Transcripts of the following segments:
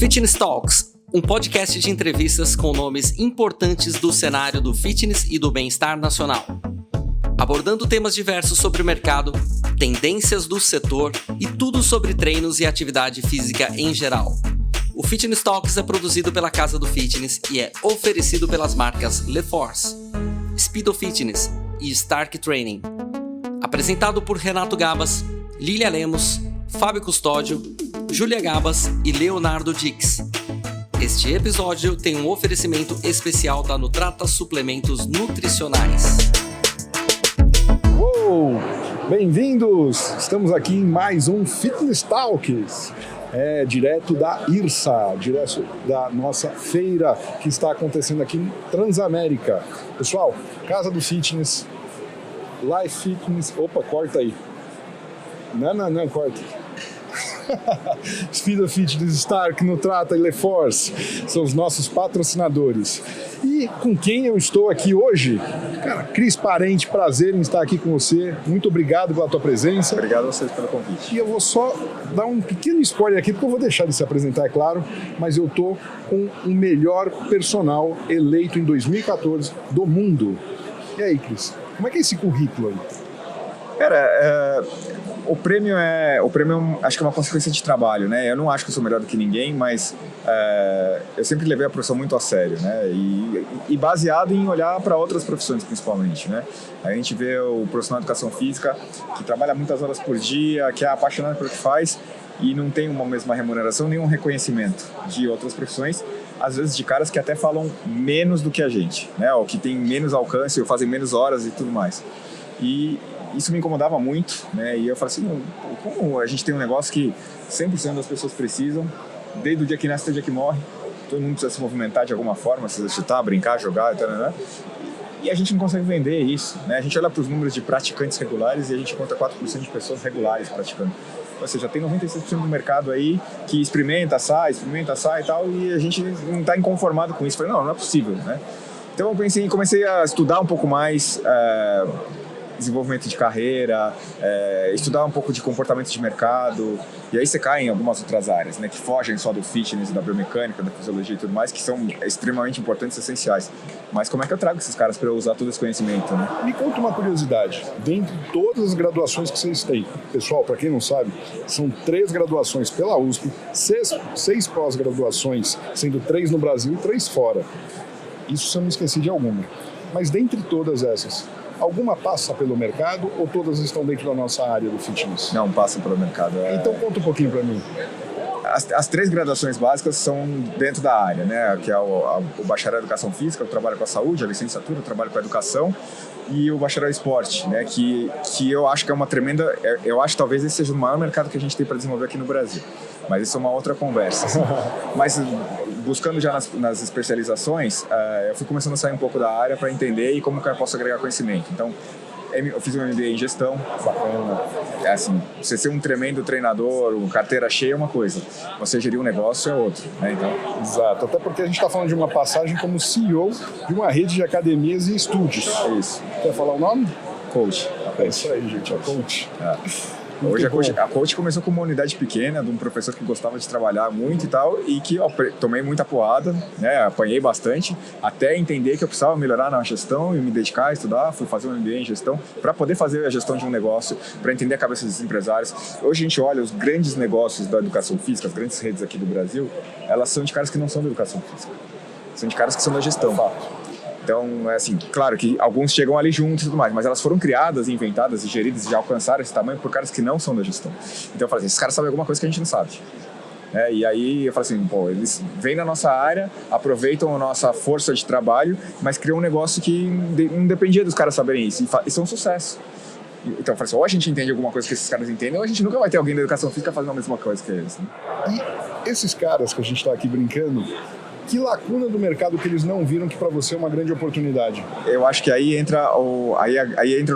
Fitness Talks, um podcast de entrevistas com nomes importantes do cenário do fitness e do bem-estar nacional, abordando temas diversos sobre o mercado, tendências do setor e tudo sobre treinos e atividade física em geral. O Fitness Talks é produzido pela Casa do Fitness e é oferecido pelas marcas LeForce, Speedo Fitness e Stark Training. Apresentado por Renato Gabas, Lília Lemos, Fábio Custódio, Júlia Gabas e Leonardo Dix. Este episódio tem um oferecimento especial da Nutrata Suplementos Nutricionais. Uou! Bem-vindos! Estamos aqui em mais um Fitness Talks. Direto da IRSA, direto da nossa feira que está acontecendo aqui em Transamérica. Pessoal, Casa do Fitness, Life Fitness... Opa, corta aí. Não, corta. Speedo Fitness, Stark, Nutrata e LeForce são os nossos patrocinadores. E com quem eu estou aqui hoje? Cara, Cris Parente, prazer em estar aqui com você. Muito obrigado pela tua presença. Obrigado a vocês pelo convite. E eu vou só dar um pequeno spoiler aqui, porque eu vou deixar de se apresentar, é claro, mas eu tô com o melhor personal eleito em 2014 do mundo. E aí, Cris, como é que é esse currículo aí? Cara, o prêmio acho que é uma consequência de trabalho, né? Eu não acho que eu sou melhor do que ninguém, mas eu sempre levei a profissão muito a sério, né? E baseado em olhar para outras profissões, principalmente, né? A gente vê o profissional de educação física que trabalha muitas horas por dia, que é apaixonado pelo que faz e não tem uma mesma remuneração, nenhum reconhecimento de outras profissões, às vezes de caras que até falam menos do que a gente, né? Ou que tem menos alcance, ou fazem menos horas e tudo mais. E isso me incomodava muito, né? E eu falei assim, como a gente tem um negócio que 100% das pessoas precisam, desde o dia que nasce até o dia que morre, todo mundo precisa se movimentar de alguma forma, se exercitar, brincar, jogar, etc. E a gente não consegue vender isso, né? A gente olha para os números de praticantes regulares e a gente conta 4% de pessoas regulares praticando. Ou seja, tem 96% do mercado aí que experimenta, sai e tal, e a gente não está inconformado com isso. Falei, não é possível, né? Então eu comecei a estudar um pouco mais desenvolvimento de carreira, estudar um pouco de comportamento de mercado, e aí você cai em algumas outras áreas, né, que fogem só do fitness, da biomecânica, da fisiologia e tudo mais, que são extremamente importantes e essenciais. Mas como é que eu trago esses caras para eu usar todo esse conhecimento, né? Me conta uma curiosidade, dentre todas as graduações que vocês têm, pessoal, para quem não sabe, são 3 graduações pela USP, 6 pós-graduações, sendo 3 no Brasil e 3 fora. Isso eu não esqueci de alguma. Mas dentre todas essas, alguma passa pelo mercado ou todas estão dentro da nossa área do fitness? Não, passam pelo mercado. Então conta um pouquinho para mim. As 3 graduações básicas são dentro da área, né? Que é o bacharel em educação física, eu trabalho com a saúde, a licenciatura, eu trabalho com a educação, e o bacharel em esporte, né? Que eu acho que é uma tremenda... Eu acho que talvez esse seja o maior mercado que a gente tem para desenvolver aqui no Brasil. Mas isso é uma outra conversa. Assim. Mas buscando já nas especializações, eu fui começando a sair um pouco da área para entender e como que eu posso agregar conhecimento. Então, eu fiz um MBA em gestão. Bacana. Assim, você ser um tremendo treinador, carteira cheia é uma coisa. Você gerir um negócio é outra, né? Então... Exato. Até porque a gente está falando de uma passagem como CEO de uma rede de academias e estúdios. É isso. Quer falar o nome? Coach. É isso aí, gente. A Coach. Hoje a Coach começou com uma unidade pequena, de um professor que gostava de trabalhar muito e tal, e que eu tomei muita porrada, né, apanhei bastante, até entender que eu precisava melhorar na gestão e me dedicar a estudar, fui fazer um MBA em gestão, para poder fazer a gestão de um negócio, para entender a cabeça dos empresários. Hoje a gente olha os grandes negócios da educação física, as grandes redes aqui do Brasil, elas são de caras que não são da educação física, são de caras que são da gestão. Então, assim, claro que alguns chegam ali juntos e tudo mais, mas elas foram criadas, inventadas e geridas e já alcançaram esse tamanho por caras que não são da gestão. Então eu falei assim, esses caras sabem alguma coisa que a gente não sabe. E aí eu falei assim, eles vêm na nossa área, aproveitam a nossa força de trabalho, mas criam um negócio que não dependia dos caras saberem isso, e são um sucesso. Então eu falei assim, ou a gente entende alguma coisa que esses caras entendem, ou a gente nunca vai ter alguém da educação física fazendo a mesma coisa que eles. Né? E esses caras que a gente está aqui brincando, que lacuna do mercado que eles não viram que para você é uma grande oportunidade? Eu acho que aí entra o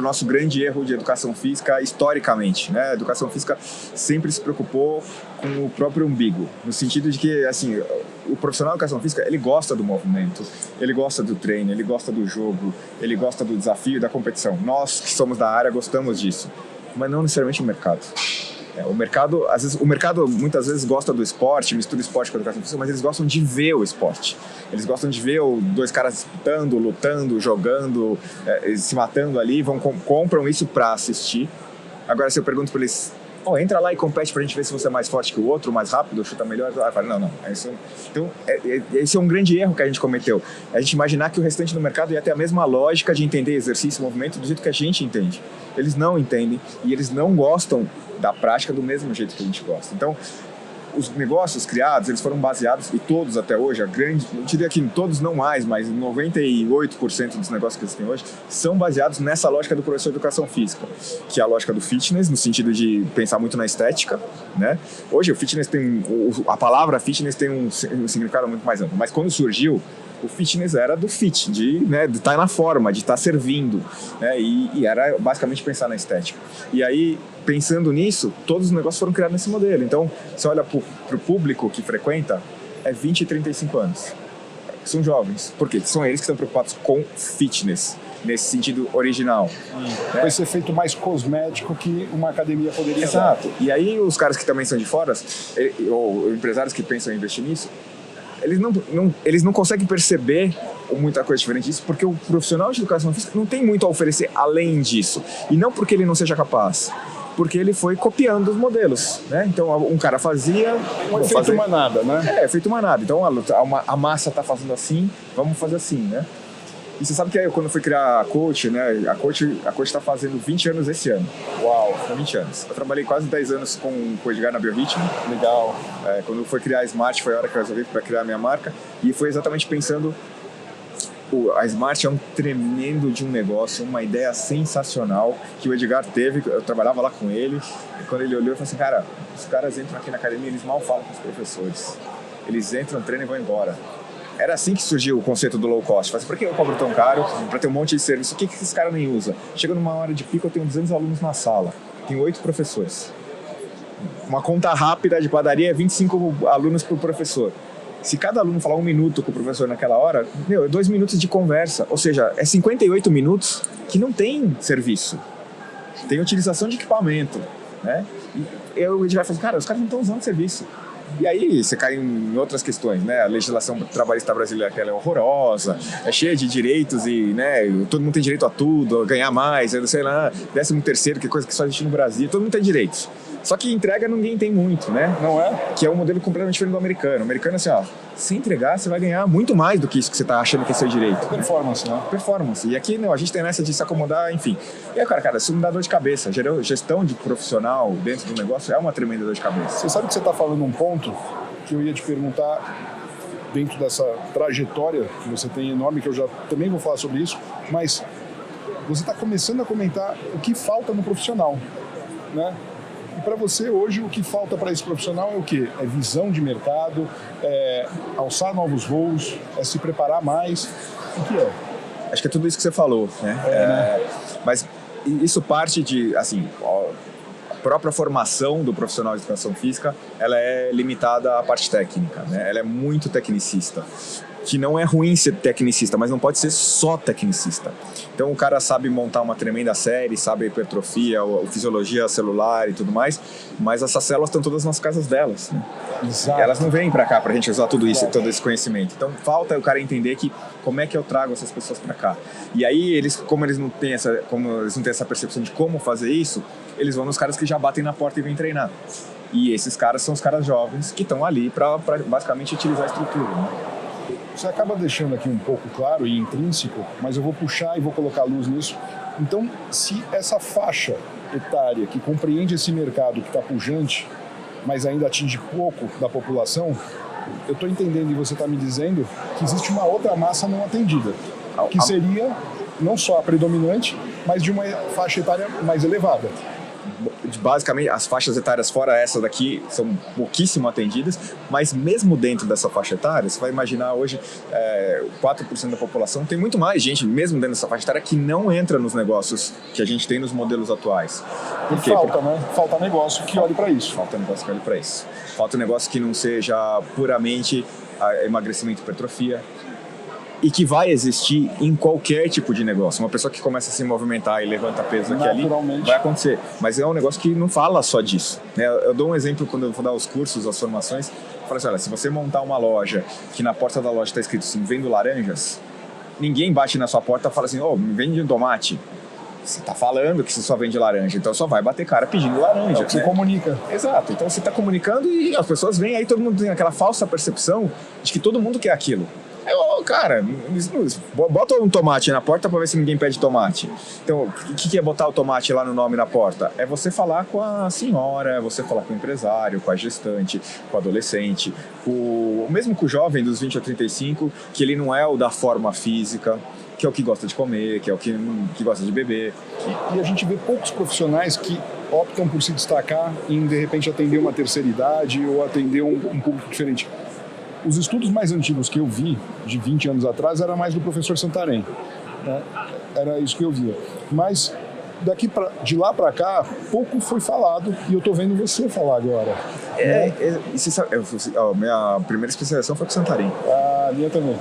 nosso grande erro de educação física historicamente, né? A educação física sempre se preocupou com o próprio umbigo, no sentido de que, assim, o profissional de educação física, ele gosta do movimento, ele gosta do treino, ele gosta do jogo, ele gosta do desafio e da competição. Nós que somos da área gostamos disso, mas não necessariamente o mercado. O mercado, muitas vezes gosta do esporte, mistura esporte com educação física, mas eles gostam de ver o esporte. Eles gostam de ver dois caras disputando, lutando, jogando, se matando ali, compram isso para assistir. Agora, se eu pergunto para eles, entra lá e compete pra gente ver se você é mais forte que o outro, mais rápido, chuta melhor. Eu falo, não. Então, esse é um grande erro que a gente cometeu. A gente imaginar que o restante do mercado ia ter a mesma lógica de entender exercício e movimento do jeito que a gente entende. Eles não entendem e eles não gostam da prática do mesmo jeito que a gente gosta. Então, os negócios criados, eles foram baseados, e todos até hoje, eu diria que todos não mais, mas 98% dos negócios que existem hoje, são baseados nessa lógica do professor de educação física, que é a lógica do fitness, no sentido de pensar muito na estética, né? Hoje o fitness a palavra fitness tem um significado muito mais amplo, mas quando surgiu, o fitness era do fit, de estar na forma, de estar servindo, né? E era basicamente pensar na estética. E aí, pensando nisso, todos os negócios foram criados nesse modelo. Então, você olha para o público que frequenta, é 20 e 35 anos. São jovens. Por quê? São eles que estão preocupados com fitness, nesse sentido original. Vai ser feito mais cosmético que uma academia poderia Exato. dar. E aí, os caras que também são de fora, ou empresários que pensam em investir nisso, eles não conseguem perceber muita coisa diferente disso, porque o profissional de educação física não tem muito a oferecer além disso. E não porque ele não seja capaz, porque ele foi copiando os modelos, né? Então, um cara fazia... efeito manada, né? Efeito manada. Então, a massa está fazendo assim, vamos fazer assim, né? E você sabe que quando eu fui criar a Coach, né? A Coach está fazendo 20 anos esse ano. Uau! 20 anos. Eu trabalhei quase 10 anos com o Edgar na Biorritmo. Legal. Quando foi criar a Smart, foi a hora que eu resolvi para criar a minha marca. E foi exatamente pensando... A Smart é um tremendo de um negócio, uma ideia sensacional que o Edgar teve. Eu trabalhava lá com ele. E quando ele olhou, eu falei assim, cara, os caras entram aqui na academia, eles mal falam com os professores. Eles entram, treinam e vão embora. Era assim que surgiu o conceito do low cost. Por que eu cobro tão caro para ter um monte de serviço? O que esses caras nem usam? Chega numa hora de pico, eu tenho 200 alunos na sala. Tenho 8 professores. Uma conta rápida de padaria é 25 alunos por professor. Se cada aluno falar 1 minuto com o professor naquela hora, é 2 minutos de conversa. Ou seja, é 58 minutos que não tem serviço. Tem utilização de equipamento, né? E a gente vai falar, cara, os caras não estão usando serviço. E aí você cai em outras questões, né? A legislação trabalhista brasileira que ela é horrorosa, é cheia de direitos e, né, todo mundo tem direito a tudo, a ganhar mais, sei lá, 13º, que é coisa que só existe no Brasil, todo mundo tem direitos. Só que entrega ninguém tem muito, né? Não é? Que é um modelo completamente diferente do americano. O americano é assim, se entregar, você vai ganhar muito mais do que isso que você está achando que é seu direito. Performance, né? Performance. E aqui, não, a gente tem nessa de se acomodar, enfim. E aí, cara, isso me dá dor de cabeça. Gestão de profissional dentro do negócio é uma tremenda dor de cabeça. Você sabe que você está falando um ponto que eu ia te perguntar dentro dessa trajetória que você tem enorme, que eu já também vou falar sobre isso, mas você está começando a comentar o que falta no profissional, né? E para você hoje o que falta para esse profissional é o quê? É visão de mercado, é alçar novos voos, é se preparar mais. O que é? Acho que é tudo isso que você falou, né? Mas isso parte de, assim, a própria formação do profissional de educação física, ela é limitada à parte técnica, né? Ela é muito tecnicista. Que não é ruim ser tecnicista, mas não pode ser só tecnicista. Então o cara sabe montar uma tremenda série, sabe a hipertrofia, a fisiologia celular e tudo mais, mas essas células estão todas nas casas delas, né? Exato. Elas não vêm para cá para a gente usar tudo isso, todo esse conhecimento. Então falta o cara entender que como é que eu trago essas pessoas para cá. E aí como eles não têm essa percepção de como fazer isso, eles vão nos caras que já batem na porta e vêm treinar. E esses caras são os caras jovens que estão ali para basicamente utilizar a estrutura, né? Você acaba deixando aqui um pouco claro e intrínseco, mas eu vou puxar e vou colocar luz nisso. Então, se essa faixa etária que compreende esse mercado que está pujante, mas ainda atinge pouco da população, eu estou entendendo e você está me dizendo que existe uma outra massa não atendida, que seria não só a predominante, mas de uma faixa etária mais elevada. Basicamente, as faixas etárias fora essa daqui são pouquíssimo atendidas, mas mesmo dentro dessa faixa etária, você vai imaginar hoje 4% da população, tem muito mais gente, mesmo dentro dessa faixa etária, que não entra nos negócios que a gente tem nos modelos atuais. Por quê? Falta negócio que olhe para isso. Falta negócio que olhe para isso. Falta negócio que não seja puramente emagrecimento e hipertrofia. e que vai existir em qualquer tipo de negócio. Uma pessoa que começa a se movimentar e levanta peso aqui ali, vai acontecer. Mas é um negócio que não fala só disso, né? Eu dou um exemplo quando eu vou dar os cursos, as formações. Eu falo assim, olha, se você montar uma loja que na porta da loja está escrito assim, vendo laranjas, ninguém bate na sua porta e fala assim, me vende um tomate. Você está falando que você só vende laranja, então só vai bater cara pedindo laranja. Você comunica. Exato. Então você está comunicando e as pessoas vêm, aí todo mundo tem aquela falsa percepção de que todo mundo quer aquilo. Cara, bota um tomate na porta para ver se ninguém pede tomate. Então, o que é botar o tomate lá no nome na porta? É você falar com a senhora, é você falar com o empresário, com a gestante, com o adolescente, mesmo com o jovem dos 20 a 35, que ele não é o da forma física, que é o que gosta de comer, que é o que gosta de beber. E a gente vê poucos profissionais que optam por se destacar em, de repente, atender uma terceira idade ou atender um público diferente. Os estudos mais antigos que eu vi, de 20 anos atrás, era mais do professor Santarém, né? Era isso que eu via. Mas de lá para cá, pouco foi falado e eu estou vendo você falar agora. Minha primeira especialização foi com Santarém. A minha também.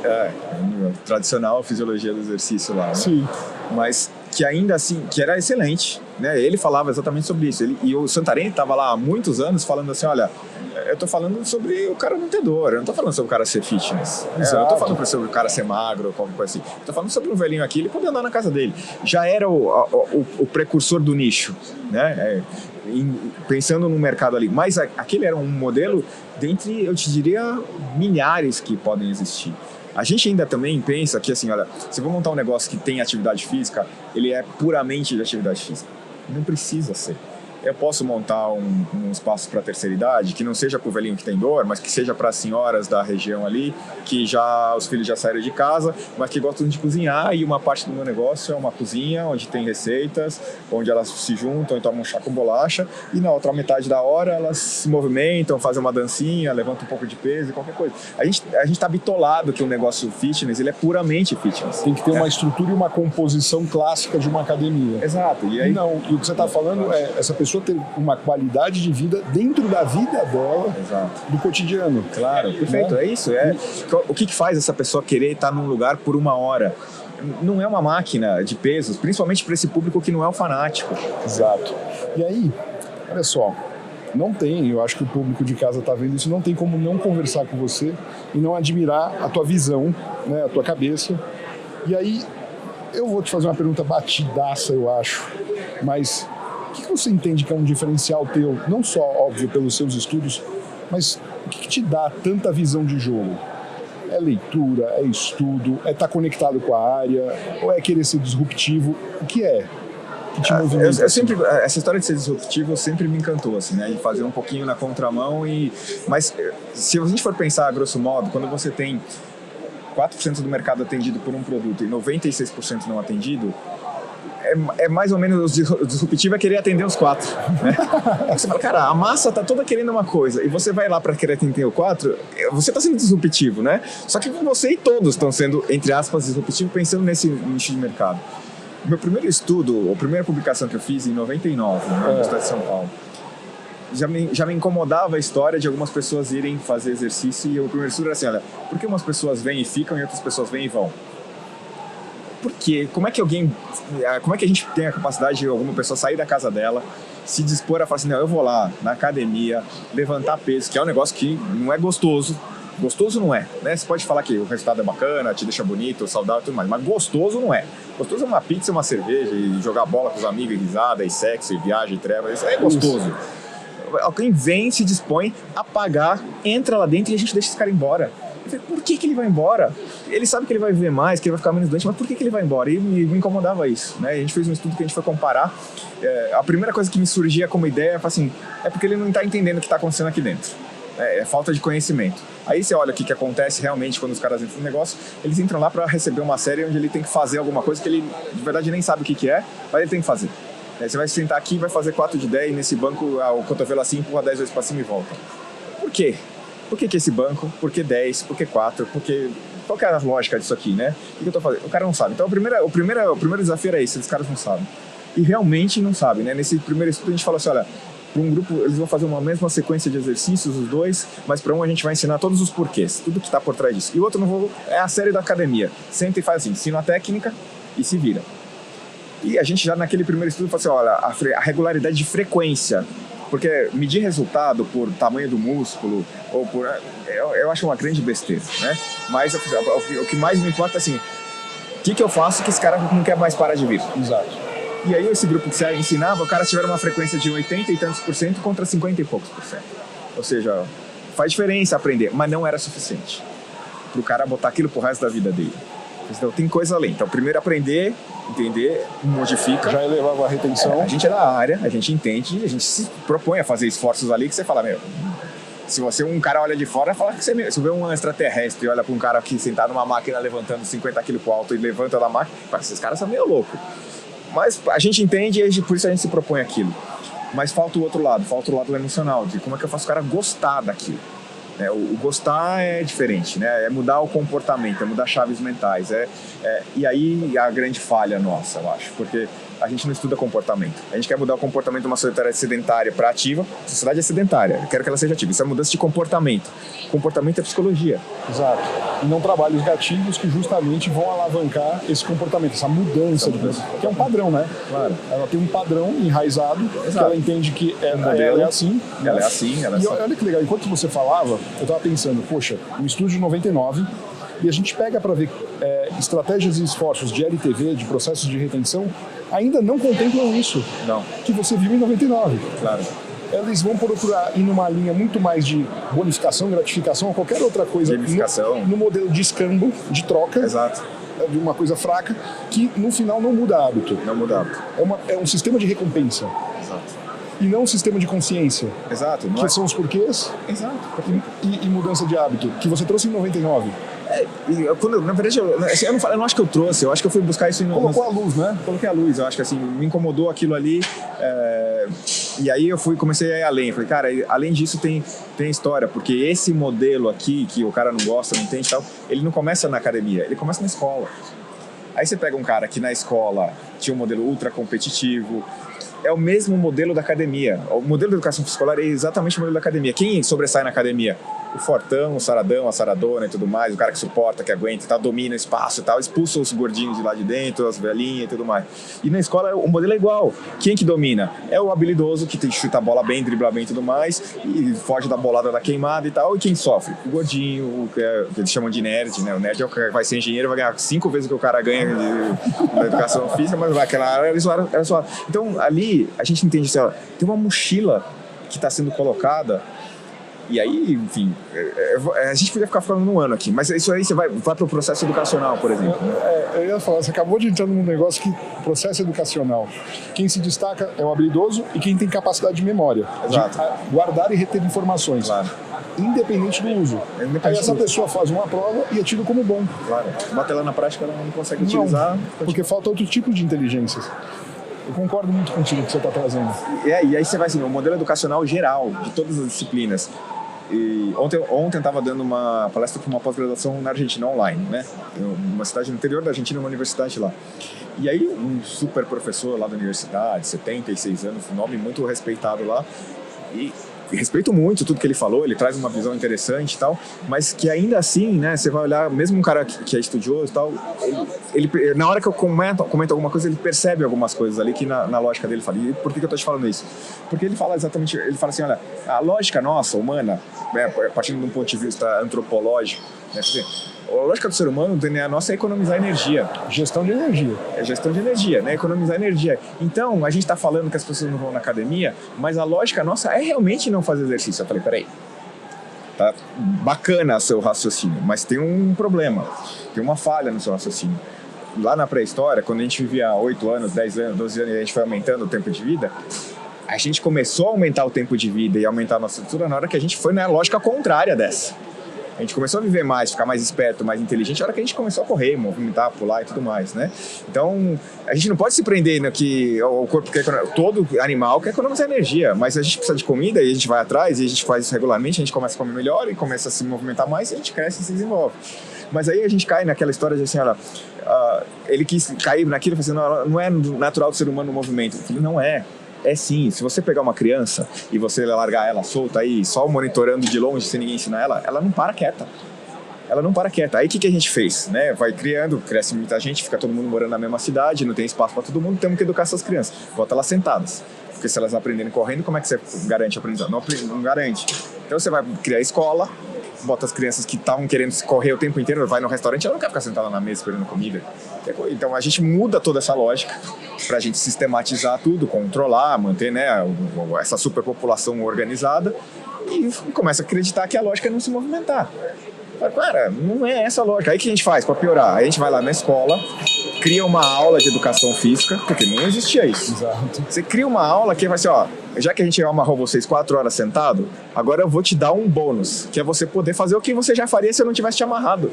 Tradicional fisiologia do exercício lá, né? Sim. Mas que ainda assim, que era excelente, né? Ele falava exatamente sobre isso. E o Santarém estava lá há muitos anos falando assim, olha, eu tô falando sobre o cara não ter dor, eu não tô falando sobre o cara ser fitness. Eu não tô falando sobre o cara ser magro ou qualquer coisa assim. Eu tô falando sobre um velhinho aqui, ele poder andar na casa dele. Já era o precursor do nicho, né? Pensando no mercado ali. Mas aquele era um modelo dentre, eu te diria, milhares que podem existir. A gente ainda também pensa que, assim, olha, se eu vou montar um negócio que tem atividade física, ele é puramente de atividade física. Não precisa ser. Eu posso montar um espaço para a terceira idade, que não seja para o velhinho que tem dor, mas que seja para as senhoras da região ali, que os filhos já saíram de casa, mas que gostam de cozinhar, e uma parte do meu negócio é uma cozinha, onde tem receitas, onde elas se juntam e tomam um chá com bolacha, e na outra metade da hora elas se movimentam, fazem uma dancinha, levantam um pouco de peso, qualquer coisa. A gente está bitolado que o negócio fitness, ele é puramente fitness. Tem que ter uma estrutura e uma composição clássica de uma academia. Exato. E aí, não, e o que você está falando é essa pessoa ter uma qualidade de vida dentro da vida dela, exato, do cotidiano. Claro, perfeito, é isso. O que faz essa pessoa querer estar num lugar por uma hora? Não é uma máquina de pesos, principalmente para esse público que não é o fanático. Exato. E aí, olha só, eu acho que o público de casa está vendo isso, não tem como não conversar com você e não admirar a tua visão, né, a tua cabeça. E aí, eu vou te fazer uma pergunta batidaça, eu acho, mas o que você entende que é um diferencial teu, não só, óbvio, pelos seus estudos, mas o que te dá tanta visão de jogo? É leitura, é estudo, é estar conectado com a área, ou é querer ser disruptivo? O que é que te movimenta? Essa história de ser disruptivo sempre me encantou, assim, né? De fazer um pouquinho na contramão. Mas se a gente for pensar, a grosso modo, quando você tem 4% do mercado atendido por um produto e 96% não atendido, é mais ou menos o disruptivo é querer atender os 4, né? Você fala, cara, a massa tá toda querendo uma coisa e você vai lá para querer atender o 4, você tá sendo disruptivo, né? Só que você e todos estão sendo, entre aspas, disruptivos pensando nesse nicho de mercado. Meu primeiro estudo, a primeira publicação que eu fiz em 99, na Universidade de São Paulo, já me incomodava a história de algumas pessoas irem fazer exercício, e o primeiro estudo era assim, olha, por que umas pessoas vêm e ficam e outras pessoas vêm e vão? Por quê? Como é que a gente tem a capacidade de alguma pessoa sair da casa dela, se dispor a falar assim, não, eu vou lá na academia, levantar peso, que é um negócio que não é gostoso. Gostoso não é, né? Você pode falar que o resultado é bacana, te deixa bonito, saudável e tudo mais, mas gostoso não é. Gostoso é uma pizza, uma cerveja, e jogar bola com os amigos, e risada, e sexo, e viagem, e treva, isso é gostoso. Alguém vem, se dispõe a pagar, entra lá dentro e a gente deixa esse cara embora. Por que ele vai embora? Ele sabe que ele vai viver mais, que ele vai ficar menos doente, mas por que ele vai embora? E me incomodava isso, né? A gente fez um estudo que a gente foi comparar. A primeira coisa que me surgia como ideia foi assim, é porque ele não está entendendo o que está acontecendo aqui dentro. É falta de conhecimento. Aí você olha o que acontece realmente quando os caras entram no negócio, eles entram lá para receber uma série onde ele tem que fazer alguma coisa que ele de verdade nem sabe o que é, mas ele tem que fazer. Você vai sentar aqui e vai fazer 4 de 10 nesse banco, o cotovelo assim, empurra 10 vezes para cima e volta. Por quê? Por que esse banco? Por que 10? Por que 4? Qual que é a lógica disso aqui, né? O que eu tô fazendo? O cara não sabe. Então o primeiro desafio era esse, os caras não sabem. E realmente não sabem, né? Nesse primeiro estudo a gente falou assim, olha, Para um grupo, eles vão fazer uma mesma sequência de exercícios, os dois, mas para um a gente vai ensinar todos os porquês, tudo que está por trás disso. E o outro é a série da academia. Senta e faz assim, ensina a técnica e se vira. E a gente já naquele primeiro estudo falou assim, olha, a regularidade de frequência, porque medir resultado por tamanho do músculo, ou por... Eu acho uma grande besteira, né? Mas o que mais me importa é assim, o que eu faço que esse cara não quer mais parar de vir? Exato. E aí esse grupo que você ensinava, o cara tiver uma frequência de 80 e tantos % contra 50 e poucos %. Ou seja, faz diferença aprender, mas não era suficiente para o cara botar aquilo pro resto da vida dele. Então tem coisa além. Então primeiro aprender, entender, modifica. Já elevava a retenção. A gente é da área, a gente entende, a gente se propõe a fazer esforços ali que você fala, se você um cara olha de fora, fala que se vê um extraterrestre e olha para um cara aqui sentado numa máquina levantando 50 kg pro alto e levanta da máquina, esses caras são meio loucos. Mas a gente entende e por isso a gente se propõe aquilo. Mas falta o outro lado emocional, de como é que eu faço o cara gostar daquilo. O gostar é diferente, né? É mudar o comportamento, é mudar chaves mentais. E aí a grande falha nossa, eu acho, porque a gente não estuda comportamento. A gente quer mudar o comportamento de uma sociedade sedentária para ativa. A sociedade é sedentária, eu quero que ela seja ativa. Isso é mudança de comportamento. Comportamento é psicologia. Exato. E não trabalha os gatilhos que justamente vão alavancar esse comportamento, essa mudança. Que é um padrão, né? Claro. Ela tem um padrão enraizado, que ela entende que ela é assim. Ela é assim. E olha que legal, enquanto você falava, eu estava pensando, poxa, um estudo de 99, e a gente pega para ver estratégias e esforços de LTV, de processos de retenção, ainda não contemplam isso. Não. Que você viu em 99. Claro. Eles vão procurar ir numa linha muito mais de bonificação, gratificação ou qualquer outra coisa no modelo de escambo, de troca. Exato. De uma coisa fraca, que no final não muda hábito. Não muda hábito. É um sistema de recompensa. Exato. E não um sistema de consciência. Exato. Que são os porquês. Exato. E mudança de hábito, que você trouxe em 99. Na verdade, eu não acho que eu trouxe, eu acho que eu fui buscar isso em... Colocou a luz, né? Coloquei a luz, eu acho que assim, me incomodou aquilo ali, e aí comecei a ir além. Falei, cara, além disso tem história, porque esse modelo aqui, que o cara não gosta, não entende e tal, ele não começa na academia, ele começa na escola. Aí você pega um cara que na escola tinha um modelo ultra competitivo, é o mesmo modelo da academia. O modelo de educação escolar é exatamente o modelo da academia. Quem sobressai na academia? O fortão, o saradão, a saradona e tudo mais, o cara que suporta, que aguenta e tal, domina o espaço e tal, expulsa os gordinhos de lá de dentro, as velhinhas e tudo mais. E na escola o modelo é igual. Quem que domina? É o habilidoso, que chuta a bola bem, dribla bem e tudo mais, e foge da bolada da queimada e tal. E quem sofre? O gordinho, o que eles chamam de nerd, né? O nerd é o que vai ser engenheiro, vai ganhar 5 vezes o que o cara ganha na educação física, mas aquela área era só. Então ali a gente entende assim, ó, tem uma mochila que está sendo colocada. E aí, enfim, a gente podia ficar falando um ano aqui, mas isso aí você vai para o processo educacional, por exemplo. Eu ia falar, você acabou de entrar num negócio que processo educacional. Quem se destaca é o habilidoso e quem tem capacidade de memória. Exato. De guardar e reter informações. Claro. Independente do uso. Aí essa pessoa faz uma prova e é tido como bom. Claro. Bate lá na prática, ela não consegue utilizar. Não, porque falta outro tipo de inteligências. Eu concordo muito contigo que você está trazendo. E aí você vai assim, o modelo educacional geral, de todas as disciplinas. E ontem eu estava dando uma palestra para uma pós-graduação na Argentina online, né? Uma cidade no interior da Argentina, uma universidade lá. E aí um super professor lá da universidade, 76 anos, um nome muito respeitado lá, e respeito muito tudo que ele falou, ele traz uma visão interessante e tal, mas que ainda assim, né, você vai olhar, mesmo um cara que é estudioso e tal, ele na hora que eu comento alguma coisa, ele percebe algumas coisas ali que na lógica dele fala. E por que eu tô te falando isso? Porque ele fala exatamente, ele fala assim, olha, a lógica nossa, humana, né, partindo de um ponto de vista antropológico, né, a lógica do ser humano, do DNA nosso, é economizar energia. Gestão de energia. É gestão de energia, né? Economizar energia. Então, a gente está falando que as pessoas não vão na academia, mas a lógica nossa é realmente não fazer exercício. Eu falei, peraí, tá bacana seu raciocínio, mas tem um problema, tem uma falha no seu raciocínio. Lá na pré-história, quando a gente vivia 8 anos, 10 anos, 12 anos e a gente foi aumentando o tempo de vida, a gente começou a aumentar o tempo de vida e aumentar a nossa estrutura na hora que a gente foi na lógica contrária dessa. A gente começou a viver mais, ficar mais esperto, mais inteligente, na hora que a gente começou a correr, movimentar, pular e tudo mais, né? Então, a gente não pode se prender no que o corpo quer, todo animal quer economizar energia, mas a gente precisa de comida e a gente vai atrás e a gente faz isso regularmente, a gente começa a comer melhor e começa a se movimentar mais e a gente cresce e se desenvolve. Mas aí a gente cai naquela história de assim, olha, ele quis cair naquilo, assim, não é natural do ser humano o movimento. Eu falei, não é É sim, se você pegar uma criança e você largar ela solta aí, só monitorando de longe, sem ninguém ensinar ela não para quieta. Ela não para quieta. Aí o que a gente fez? Né? Vai criando, cresce muita gente, fica todo mundo morando na mesma cidade, não tem espaço para todo mundo, temos que educar essas crianças. Bota elas sentadas. Porque se elas aprenderem correndo, como é que você garante a aprendizagem? Não garante. Então você vai criar escola, bota as crianças que estavam querendo correr o tempo inteiro, vai no restaurante, ela não quer ficar sentada na mesa esperando comida. Então a gente muda toda essa lógica para a gente sistematizar tudo, controlar, manter, né, essa superpopulação organizada e começa a acreditar que a lógica é não se movimentar. Cara, não é essa a lógica. Aí o que a gente faz para piorar? Aí a gente vai lá na escola, cria uma aula de educação física, porque não existia isso. Exato. Você cria uma aula que vai assim, ó, já que a gente amarrou vocês 4 horas sentado, agora eu vou te dar um bônus, que é você poder fazer o que você já faria se eu não tivesse te amarrado.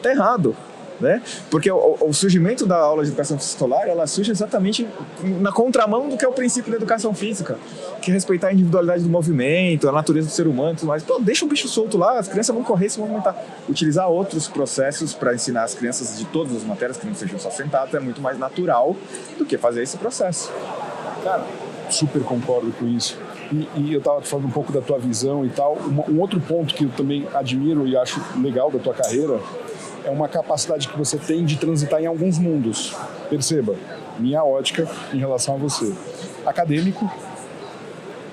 Tá errado. Né? Porque o surgimento da aula de educação escolar, ela surge exatamente na contramão do que é o princípio da educação física, que é respeitar a individualidade do movimento, a natureza do ser humano e tudo mais. Pô, deixa o bicho solto lá, as crianças vão correr e se movimentar. Utilizar outros processos para ensinar as crianças de todas as matérias que não sejam só sentadas é muito mais natural do que fazer esse processo. Cara, super concordo com isso. E eu estava falando um pouco da tua visão e tal. Um outro ponto que eu também admiro e acho legal da tua carreira é uma capacidade que você tem de transitar em alguns mundos. Perceba, minha ótica em relação a você. Acadêmico,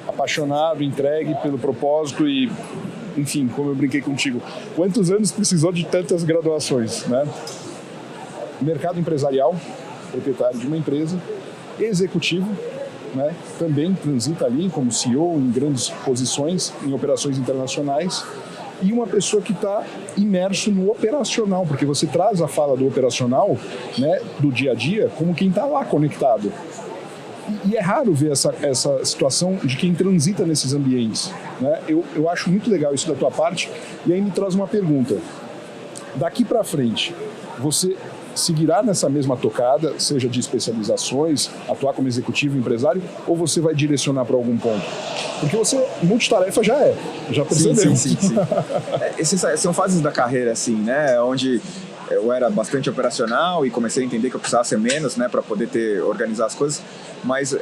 apaixonado, entregue pelo propósito e, enfim, como eu brinquei contigo, quantos anos precisou de tantas graduações, né? Mercado empresarial, proprietário de uma empresa, executivo, né? Também transita ali como CEO em grandes posições, em operações internacionais, e uma pessoa que está imerso no operacional, porque você traz a fala do operacional, né, do dia a dia, como quem está lá conectado. E é raro ver essa situação de quem transita nesses ambientes, né? Eu acho muito legal isso da tua parte, e aí me traz uma pergunta. Daqui para frente, você seguirá nessa mesma tocada, seja de especializações, atuar como executivo empresário, ou você vai direcionar para algum ponto? Porque você, multitarefa já percebeu. Sim. Essas são fases da carreira, assim, né, onde eu era bastante operacional e comecei a entender que eu precisava ser menos, né, para poder organizar as coisas, mas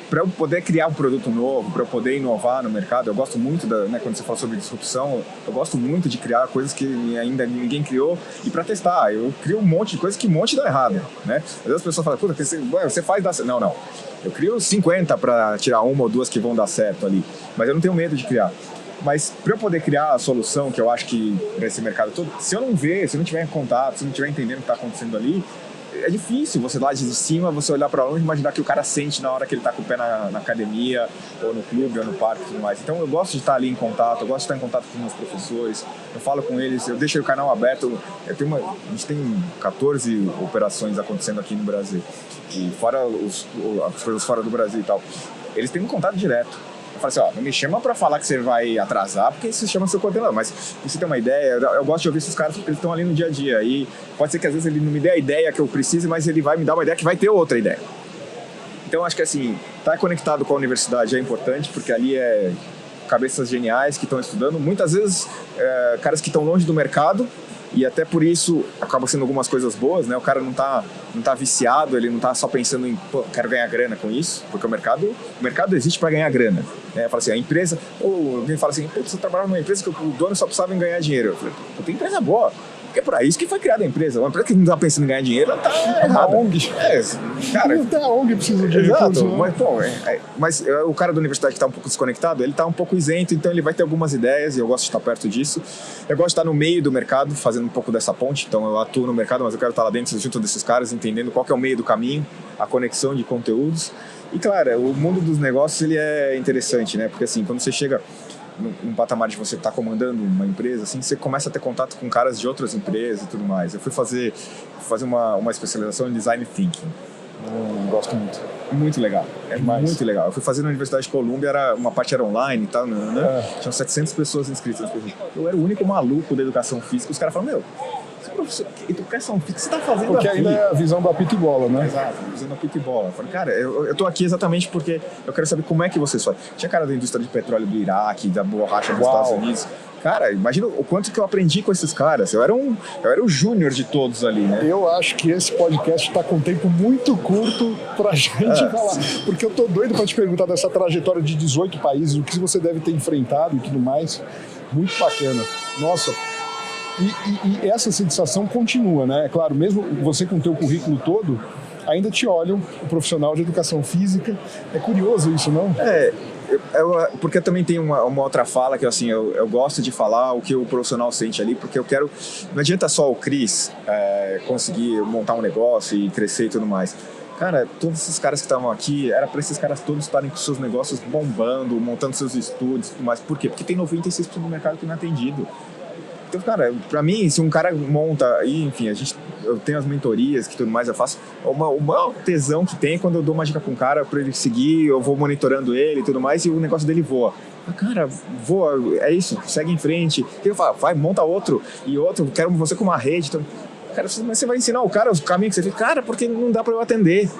para eu poder criar um produto novo, para eu poder inovar no mercado, eu gosto muito, né, quando você fala sobre disrupção, eu gosto muito de criar coisas que ainda ninguém criou e para testar. Eu crio um monte de coisas que um monte dá errado, né? Às vezes as pessoas falam, puta, você faz dar certo. Não. Eu crio 50 para tirar uma ou duas que vão dar certo ali, mas eu não tenho medo de criar. Mas para eu poder criar a solução que eu acho que para esse mercado todo, se eu não ver, se eu não tiver em contato, se eu não estiver entendendo o que está acontecendo ali, é difícil você lá de cima, você olhar para longe e imaginar que o cara sente na hora que ele está com o pé na academia, ou no clube, ou no parque e tudo mais. Então eu gosto de estar ali em contato, eu gosto de estar em contato com os meus professores, eu falo com eles, eu deixo o canal aberto. A gente tem 14 operações acontecendo aqui no Brasil, e fora as coisas fora do Brasil e tal. Eles têm um contato direto. Eu falo assim, ó, não me chama pra falar que você vai atrasar, porque isso se chama seu coordenador. Mas pra você ter uma ideia, eu gosto de ouvir esses caras porque eles estão ali no dia a dia. E pode ser que às vezes ele não me dê a ideia que eu precise, mas ele vai me dar uma ideia que vai ter outra ideia. Então acho que assim, estar conectado com a universidade é importante, porque ali é cabeças geniais que estão estudando. Muitas vezes, caras que estão longe do mercado, e até por isso acaba sendo algumas coisas boas, né? O cara não tá viciado, ele não tá só pensando em, pô, quero ganhar grana com isso, porque o mercado existe para ganhar grana, né? Fala assim, a empresa, ou alguém fala assim, pô, você trabalha numa empresa que o dono só precisava em ganhar dinheiro. Eu falei, pô, tem empresa boa. Porque é para isso que foi criada a empresa. Uma empresa que não está pensando em ganhar dinheiro, ela está errada. ONG. Cara, até a ONG precisa de exato, recursos. Mas o cara da universidade que está um pouco desconectado, ele está um pouco isento, então ele vai ter algumas ideias e eu gosto de estar perto disso. Eu gosto de estar no meio do mercado, fazendo um pouco dessa ponte. Então eu atuo no mercado, mas eu quero estar lá dentro, junto desses caras, entendendo qual que é o meio do caminho, a conexão de conteúdos. E claro, o mundo dos negócios ele é interessante, né? Porque assim, quando você chega num patamar de você estar comandando uma empresa, assim, você começa a ter contato com caras de outras empresas e tudo mais. Eu fui fazer uma especialização em Design Thinking. Gosto muito. Muito legal. Demais. Muito legal. Eu fui fazer na Universidade de Colômbia, uma parte era online e tal, né? Tinham 700 pessoas inscritas. Eu era o único maluco da educação física. Os caras falaram, Educação física, você tá fazendo Porque aqui? ainda é a visão da pita e bola, né? Exato, visão da pita e bola. Eu falei, cara, eu tô aqui exatamente porque eu quero saber como é que vocês fazem. Tinha cara da indústria de petróleo do Iraque, da borracha dos Estados Unidos. Cara, imagina o quanto que eu aprendi com esses caras. Eu era o júnior de todos ali, né? Eu acho que esse podcast está com um tempo muito curto pra gente falar. Porque eu tô doido pra te perguntar dessa trajetória de 18 países, o que você deve ter enfrentado e tudo mais. Muito bacana. Nossa. E essa sensação continua, né? É claro, mesmo você com o teu currículo todo, ainda te olham o profissional de educação física. É curioso isso, não? Porque também tem uma outra fala que assim, eu gosto de falar o que o profissional sente ali, porque eu quero... Não adianta só o Cris conseguir montar um negócio e crescer e tudo mais. Cara, todos esses caras que estavam aqui, era para esses caras todos estarem com seus negócios bombando, montando seus estúdios e tudo mais. Por quê? Porque tem 96% do mercado que não é atendido. Então, cara, pra mim, se um cara monta, e enfim, eu tenho as mentorias que tudo mais, eu faço, o maior tesão que tem quando eu dou uma dica pra um cara pra ele seguir, eu vou monitorando ele e tudo mais, e o negócio dele voa. Cara, voa, é isso, segue em frente. O que eu falo? Vai, monta outro, e outro, quero você com uma rede. Então, cara, mas você vai ensinar o cara os caminhos que você fez? Cara, porque não dá pra eu atender.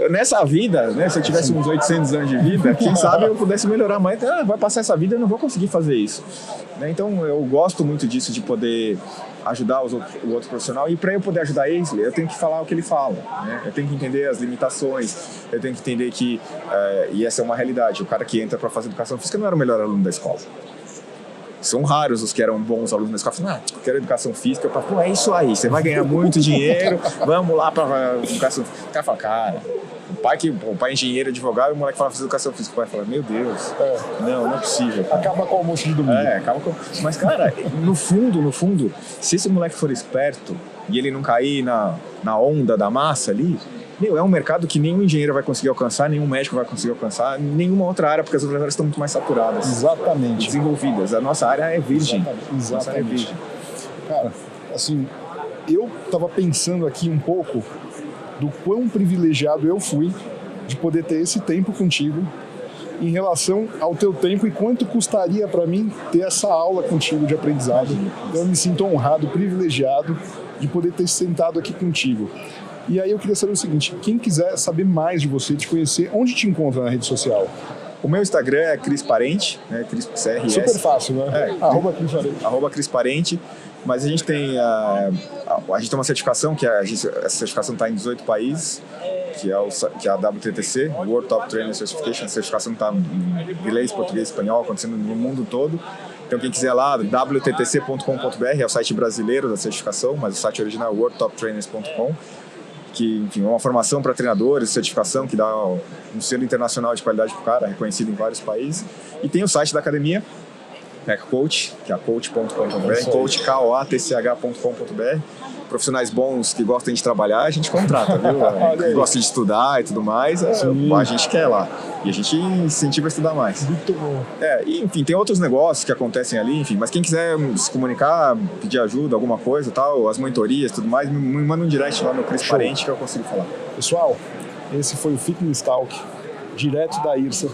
Nessa vida, né, se eu tivesse uns 800 anos de vida, quem sabe eu pudesse melhorar mais. Vai passar essa vida, eu não vou conseguir fazer isso. Então, eu gosto muito disso, de poder ajudar o outro profissional. E para eu poder ajudar ele, eu tenho que falar o que ele fala. Né? Eu tenho que entender as limitações. Eu tenho que entender que... e essa é uma realidade. O cara que entra para fazer educação física não era o melhor aluno da escola. São raros os que eram bons alunos na escola. Falam, eu quero educação física. Eu falo, é isso aí, você vai ganhar muito dinheiro, vamos lá para educação física. O cara fala, cara, o pai é engenheiro, advogado, e o moleque fala fazer educação física. O pai fala, meu Deus, não é possível. Cara. Acaba com o almoço de domingo. Acaba com... Mas, cara, no fundo, se esse moleque for esperto e ele não cair na onda da massa ali, é um mercado que nenhum engenheiro vai conseguir alcançar, nenhum médico vai conseguir alcançar, nenhuma outra área, porque as outras áreas estão muito mais saturadas. Exatamente. Desenvolvidas. A nossa área é virgem. Exatamente. Nossa área é virgem. Cara, assim, eu estava pensando aqui um pouco do quão privilegiado eu fui de poder ter esse tempo contigo em relação ao teu tempo e quanto custaria para mim ter essa aula contigo de aprendizado. Eu me sinto honrado, privilegiado de poder ter sentado aqui contigo. E aí eu queria saber o seguinte, quem quiser saber mais de você, te conhecer, onde te encontra na rede social? O meu Instagram é Cris Parente, né? CRS. Super fácil, né? @Cris Parente. Mas a gente tem uma certificação, essa certificação está em 18 países, que é a WTTC, World Top Trainer Certification. A certificação está em inglês, português, espanhol, acontecendo no mundo todo. Então quem quiser lá, wttc.com.br, é o site brasileiro da certificação, mas o site original é worldtoptrainers.com. Que, enfim, é uma formação para treinadores, certificação que dá um selo internacional de qualidade para o cara, reconhecido em vários países. E tem o site da academia, Coach, que é coach.com.br, coach, KOATCH.com.br. Profissionais bons que gostem de trabalhar, a gente contrata, viu? Que gostem de estudar e tudo mais, a gente quer lá. E a gente incentiva a estudar mais. Muito bom. E, enfim, tem outros negócios que acontecem ali, enfim, mas quem quiser se comunicar, pedir ajuda, alguma coisa, tal, as mentorias e tudo mais, me manda um direct lá no Cris Parente que eu consigo falar. Pessoal, esse foi o Fitness Talk, direto da IRSA,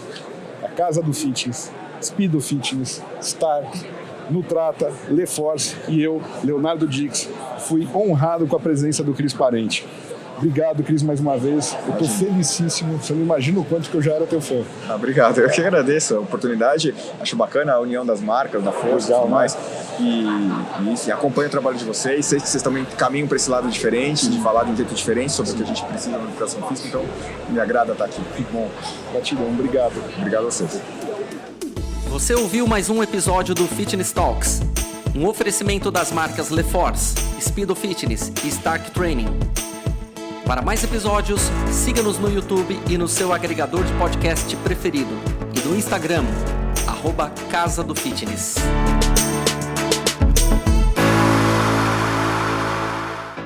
a casa do fitness, Speedo Fitness, Stark, Nutrata, LeForce e eu, Leonardo Dix, fui honrado com a presença do Cris Parente. Obrigado, Cris, mais uma vez. Eu estou felicíssimo. Você não imagina o quanto que eu já era teu fã. Obrigado. Eu que agradeço a oportunidade. Acho bacana a união das marcas, da força e tudo mais. E acompanho o trabalho de vocês. Sei que vocês também caminham para esse lado diferente, de falar de um jeito diferente sobre o que a gente precisa na educação física. Então, me agrada estar aqui. Que bom. Gratidão. Obrigado. Obrigado a vocês. Você ouviu mais um episódio do Fitness Talks, um oferecimento das marcas LeForce, Speedo Fitness e Stark Training. Para mais episódios, siga-nos no YouTube e no seu agregador de podcast preferido e no Instagram, @Casa do Fitness.